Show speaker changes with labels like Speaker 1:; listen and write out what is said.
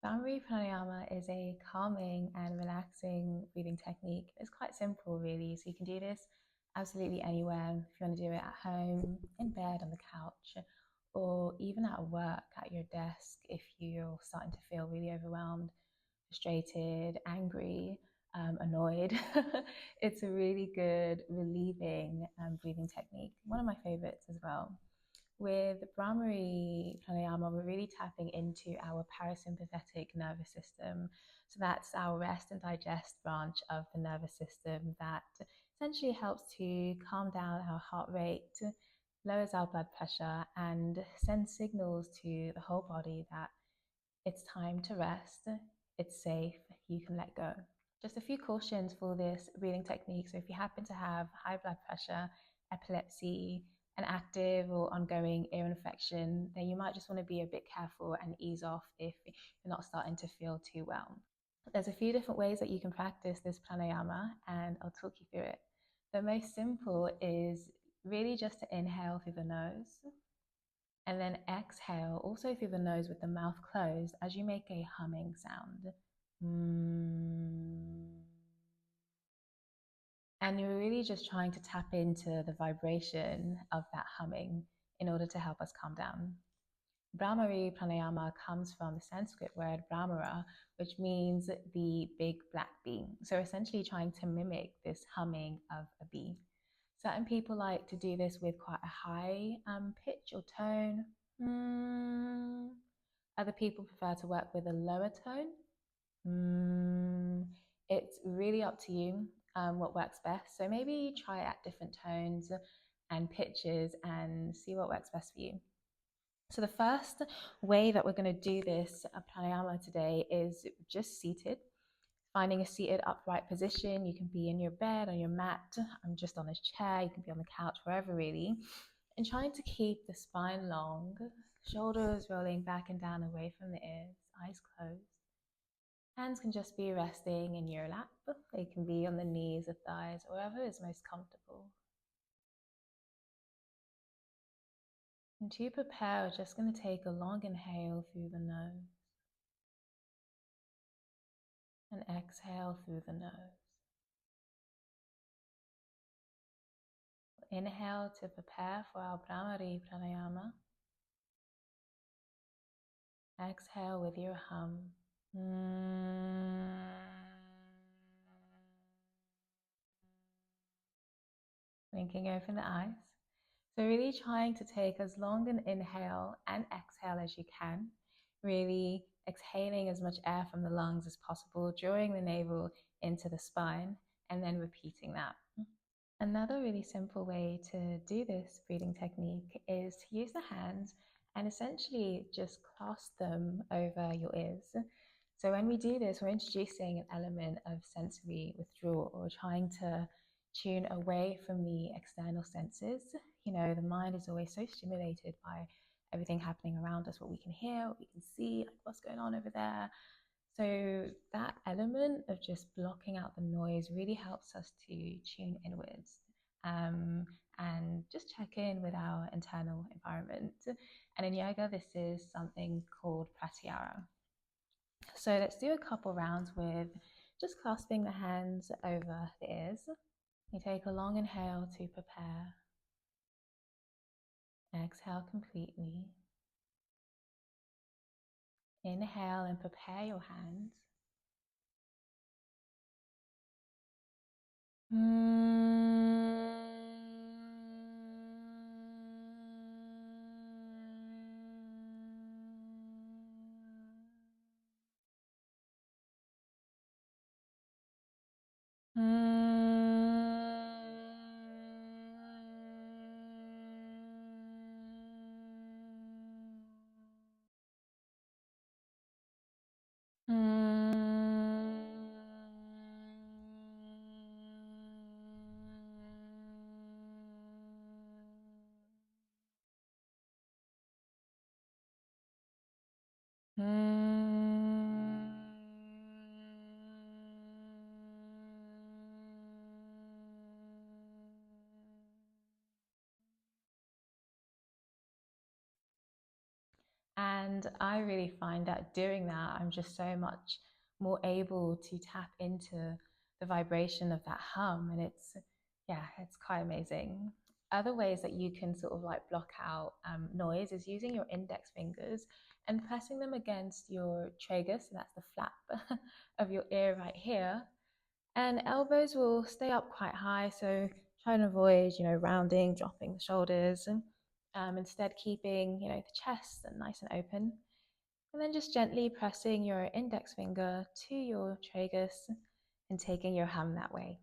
Speaker 1: Bhramari Pranayama is a calming and relaxing breathing technique. It's quite simple, really. So you can do this absolutely anywhere. If you want to do it at home, in bed, on the couch, or even at work, at your desk, if you're starting to feel really overwhelmed, frustrated, angry, annoyed. It's a really good relieving breathing technique. One of my favorites as well. With Bhramari Pranayama, we're really tapping into our parasympathetic nervous system. So that's our rest and digest branch of the nervous system that essentially helps to calm down our heart rate, lowers our blood pressure, and sends signals to the whole body that it's time to rest, it's safe, you can let go. Just a few cautions for this breathing technique. So if you happen to have high blood pressure, epilepsy, an active or ongoing ear infection, then you might just want to be a bit careful and ease off if you're not starting to feel too well. There's a few different ways that you can practice this pranayama, and I'll talk you through it. The most simple is really just to inhale through the nose and then exhale also through the nose with the mouth closed as you make a humming sound. And you're really just trying to tap into the vibration of that humming in order to help us calm down. Bhramari Pranayama comes from the Sanskrit word Bhramara, which means the big black bee. So essentially trying to mimic this humming of a bee. Certain people like to do this with quite a high pitch or tone. Other people prefer to work with a lower tone. It's really up to you what works best. So maybe try at different tones and pitches and see what works best for you. So the first way that we're going to do this pranayama today is just seated. Finding a seated upright position. You can be in your bed, on your mat, I'm just on a chair, you can be on the couch, wherever really. And trying to keep the spine long, shoulders rolling back and down away from the ears, eyes closed. Hands can just be resting in your lap. They can be on the knees, the thighs, wherever is most comfortable. And to prepare, we're just going to take a long inhale through the nose and exhale through the nose. Inhale to prepare for our Bhramari Pranayama. Exhale with your hum. Blinking open the eyes. So really trying to take as long an inhale and exhale as you can. Really exhaling as much air from the lungs as possible, drawing the navel into the spine, and then repeating that. Another really simple way to do this breathing technique is to use the hands and essentially just clasp them over your ears. So when we do this, we're introducing an element of sensory withdrawal, or trying to tune away from the external senses. You know, the mind is always so stimulated by everything happening around us, what we can hear, what we can see, like what's going on over there. So that element of just blocking out the noise really helps us to tune inwards and just check in with our internal environment. And in yoga, this is something called pratyahara. So let's do a couple rounds with just clasping the hands over the ears. You take a long inhale to prepare. Exhale completely. Inhale and prepare your hands. And I really find that doing that, I'm just so much more able to tap into the vibration of that hum. And yeah, it's quite amazing. Other ways that you can sort of like block out noise is using your index fingers and pressing them against your tragus. So that's the flap of your ear right here. And elbows will stay up quite high. So try and avoid, rounding, dropping the shoulders, and instead keeping, the chest nice and open. And then just gently pressing your index finger to your tragus and taking your hum that way.